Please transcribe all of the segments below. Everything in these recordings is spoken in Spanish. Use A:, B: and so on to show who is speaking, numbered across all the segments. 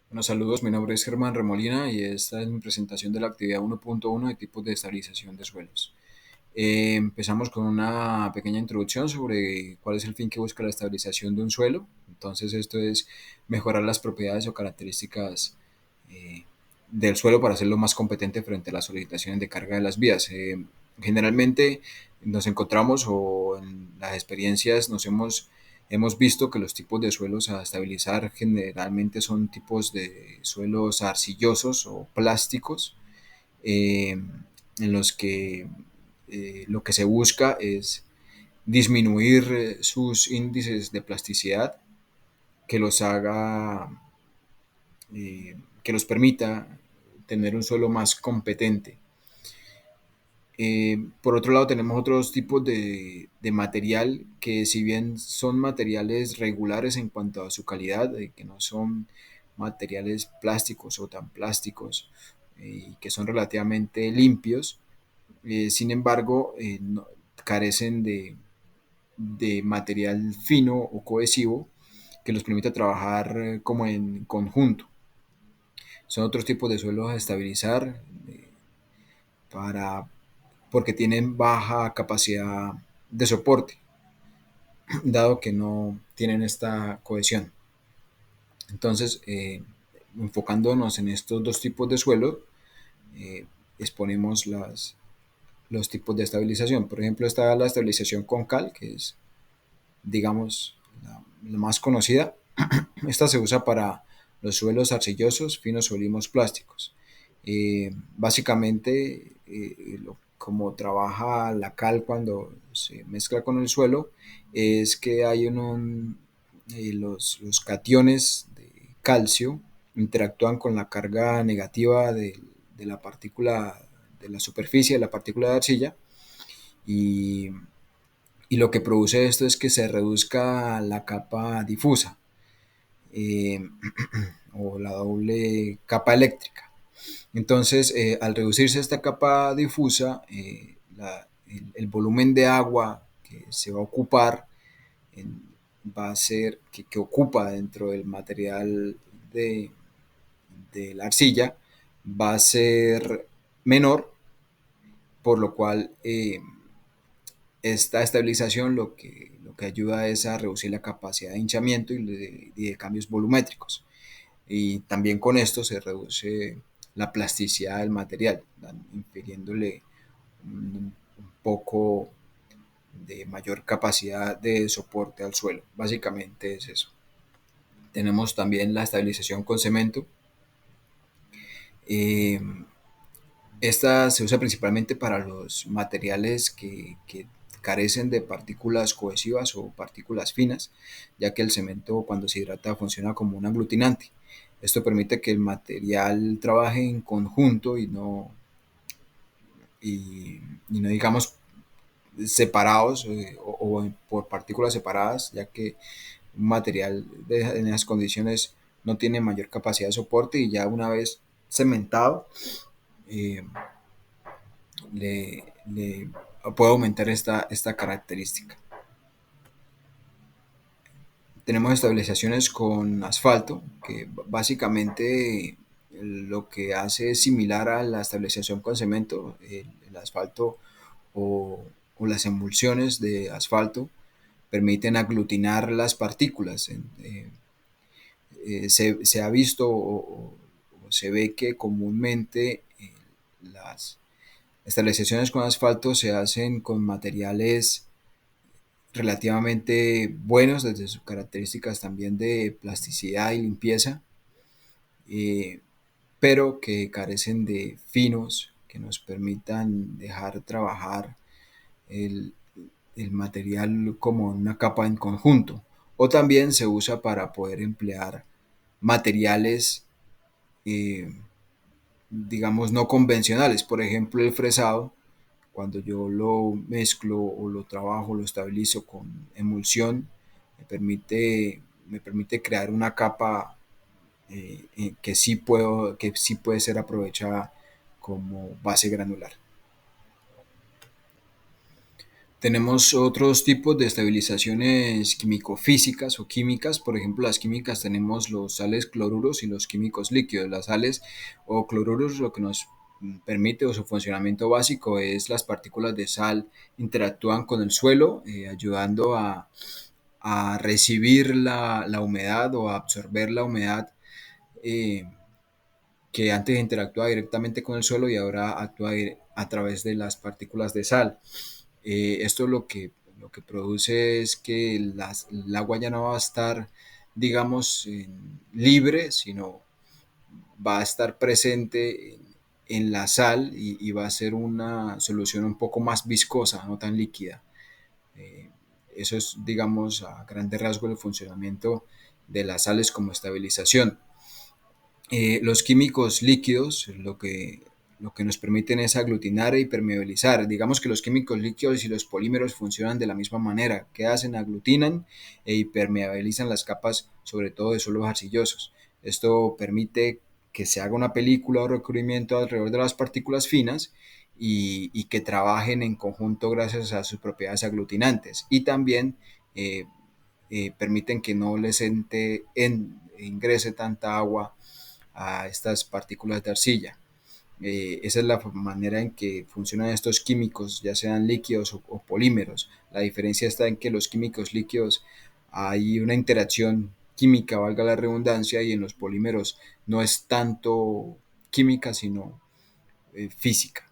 A: Bueno, saludos, mi nombre es Germán Remolina y esta es mi presentación de la actividad 1.1 de tipos de estabilización de suelos. Empezamos con una pequeña introducción sobre cuál es el fin que busca la estabilización de un suelo. Entonces, esto es mejorar las propiedades o características eh, del suelo para hacerlo más competente frente a las solicitaciones de carga de las vías. Generalmente nos encontramos o en las experiencias hemos visto que los tipos de suelos a estabilizar generalmente son tipos de suelos arcillosos o plásticos, eh, en los que lo que se busca es disminuir sus índices de plasticidad, que los haga, que los permita tener un suelo más competente. Por otro lado, tenemos otros tipos de material que, si bien son materiales regulares en cuanto a su calidad, que no son materiales plásticos o tan plásticos, y que son relativamente limpios. Sin embargo, carecen de material fino o cohesivo que los permita trabajar como en conjunto. Son otros tipos de suelos a estabilizar, para, porque tienen baja capacidad de soporte, dado que no tienen esta cohesión. Entonces, enfocándonos en estos dos tipos de suelo, eh, exponemos los tipos de estabilización. Por ejemplo, está la estabilización con cal, que es, digamos, la más conocida. Esta se usa para los suelos arcillosos, finos o limos plásticos. Básicamente, como trabaja la cal cuando se mezcla con el suelo, es que hay los cationes de calcio interactúan con la carga negativa de la partícula, de la superficie de la partícula de arcilla, y, y lo que produce esto es que se reduzca la capa difusa, eh, o la doble capa eléctrica. Entonces, al reducirse esta capa difusa, el volumen de agua que se va a ocupar en- va a ser que ocupa dentro del material de, de la arcilla, va a ser menor, por lo cual esta estabilización lo que ayuda es a reducir la capacidad de hinchamiento y de cambios volumétricos. Y también con esto se reduce la plasticidad del material, infiriéndole un poco de mayor capacidad de soporte al suelo. Básicamente es eso. Tenemos también la estabilización con cemento. Eh, Esta se usa principalmente para los materiales que carecen de partículas cohesivas o partículas finas, ya que el cemento, cuando se hidrata, funciona como un aglutinante. Esto permite que el material trabaje en conjunto y no digamos separados, o por partículas separadas, ya que un material en esas condiciones no tiene mayor capacidad de soporte, y ya una vez cementado, eh, le puede aumentar esta característica. Tenemos estabilizaciones con asfalto, que básicamente lo que hace es similar a la estabilización con cemento. El asfalto, o las emulsiones de asfalto, permiten aglutinar las partículas. Se ha visto, o se ve que comúnmente las estabilizaciones con asfalto se hacen con materiales relativamente buenos desde sus características también de plasticidad y limpieza, eh, pero que carecen de finos que nos permitan dejar trabajar el, el material como una capa en conjunto. O también se usa para poder emplear materiales, eh, digamos, no convencionales. Por ejemplo, el fresado, cuando yo lo mezclo o lo trabajo, lo estabilizo con emulsión, me permite crear una capa, que sí puede ser aprovechada como base granular. Tenemos otros tipos de estabilizaciones químico-físicas o químicas. Por ejemplo, las químicas tenemos los sales cloruros y los químicos líquidos. Las sales o cloruros lo que nos permite o su funcionamiento básico es las partículas de sal interactúan con el suelo, ayudando a recibir la humedad o a absorber la humedad eh, que antes interactuaba directamente con el suelo y ahora actúa a través de las partículas de sal. Esto lo que produce es que el agua ya no va a estar, digamos, libre, sino va a estar presente en la sal y va a ser una solución un poco más viscosa, no tan líquida. Eh, Eso es, digamos, a grandes rasgos el funcionamiento de las sales como estabilización. Los químicos líquidos lo que nos permiten es aglutinar e impermeabilizar. Digamos que los químicos líquidos y los polímeros funcionan de la misma manera. ¿Qué hacen? Aglutinan e impermeabilizan las capas, sobre todo de suelos arcillosos. Esto permite que se haga una película o recubrimiento alrededor de las partículas finas y que trabajen en conjunto gracias a sus propiedades aglutinantes. Y también eh, permiten que no les ingrese tanta agua a estas partículas de arcilla. Esa es la manera en que funcionan estos químicos, ya sean líquidos o polímeros. La diferencia está en que los químicos líquidos hay una interacción química, valga la redundancia, y en los polímeros no es tanto química, sino física.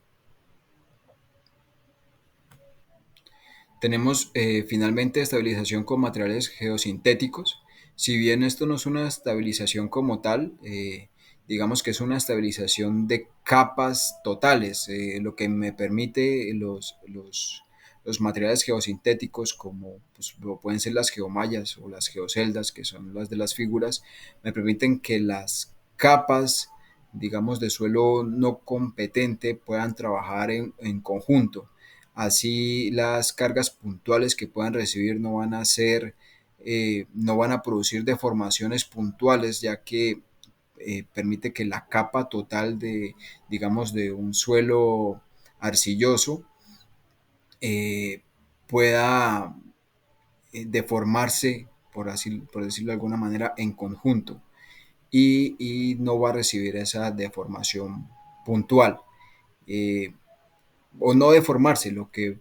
A: Tenemos finalmente estabilización con materiales geosintéticos. Si bien esto no es una estabilización como tal, digamos que es una estabilización de capas totales, lo que me permite los materiales geosintéticos, como pues, pueden ser las geomallas o las geoceldas, que son las de las figuras, me permiten que las capas, digamos, de suelo no competente puedan trabajar en conjunto. Así las cargas puntuales que puedan recibir no van a ser, no van a producir deformaciones puntuales, ya que permite que la capa total de, digamos, de un suelo arcilloso eh, pueda deformarse, por decirlo de alguna manera, en conjunto y no va a recibir esa deformación puntual. Eh, o no deformarse, lo que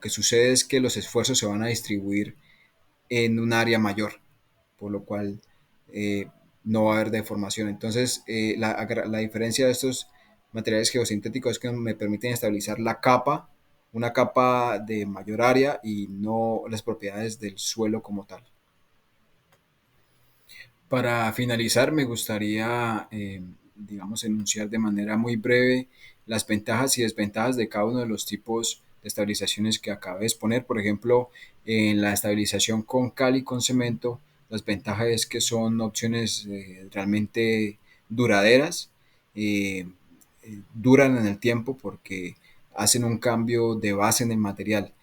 A: sucede es que los esfuerzos se van a distribuir en un área mayor, por lo cual eh, no va a haber deformación. Entonces, la diferencia de estos materiales geosintéticos es que me permiten estabilizar la capa, una capa de mayor área y no las propiedades del suelo como tal. Para finalizar, me gustaría, digamos, enunciar de manera muy breve las ventajas y desventajas de cada uno de los tipos de estabilizaciones que acabé de exponer. Por ejemplo, en la estabilización con cal y con cemento, las ventajas es que son opciones realmente duraderas, eh, duran en el tiempo porque hacen un cambio de base en el material.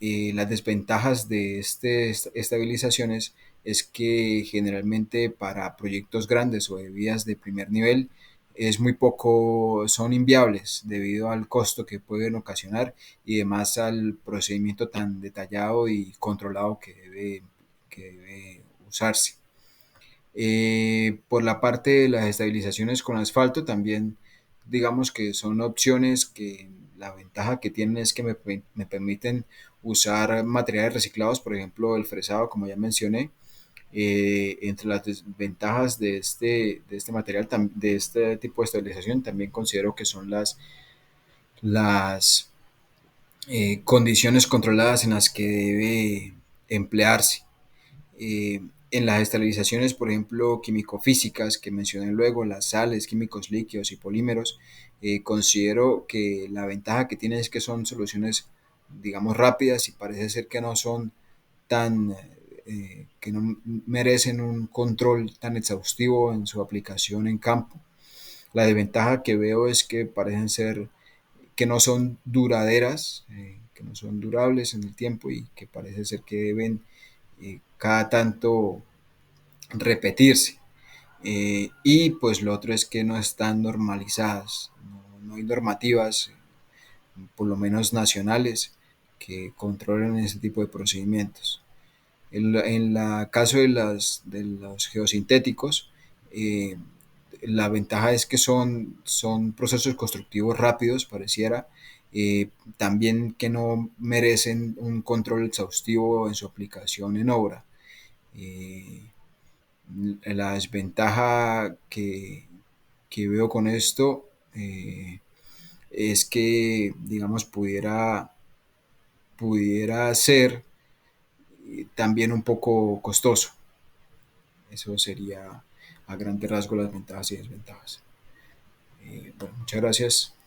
A: Las desventajas de estabilizaciones es que generalmente para proyectos grandes o de vías de primer nivel es muy poco, son inviables debido al costo que pueden ocasionar y además al procedimiento tan detallado y controlado que debe usarse. Por la parte de las estabilizaciones con asfalto, también digamos que son opciones que la ventaja que tienen es que me permiten usar materiales reciclados, por ejemplo el fresado, como ya mencioné. Entre las desventajas de este material, de este tipo de estabilización, también considero que son las condiciones controladas en las que debe emplearse. Eh, en las estabilizaciones, por ejemplo, químico-físicas que mencioné luego, las sales, químicos líquidos y polímeros, considero que la ventaja que tienen es que son soluciones, digamos, rápidas y parece ser que no son tan, que no merecen un control tan exhaustivo en su aplicación en campo. La desventaja que veo es que parecen ser que no son duraderas, que no son durables en el tiempo y que parece ser que deben cada tanto repetirse. Y pues lo otro es que no están normalizadas, no hay normativas, por lo menos nacionales, que controlen ese tipo de procedimientos. En la caso de los geosintéticos, eh, la ventaja es que son procesos constructivos rápidos, pareciera, también que no merecen un control exhaustivo en su aplicación en obra. Eh, la desventaja que veo con esto es que, digamos, pudiera ser también un poco costoso. Eso sería a grandes rasgos las ventajas y desventajas. Bueno, muchas gracias.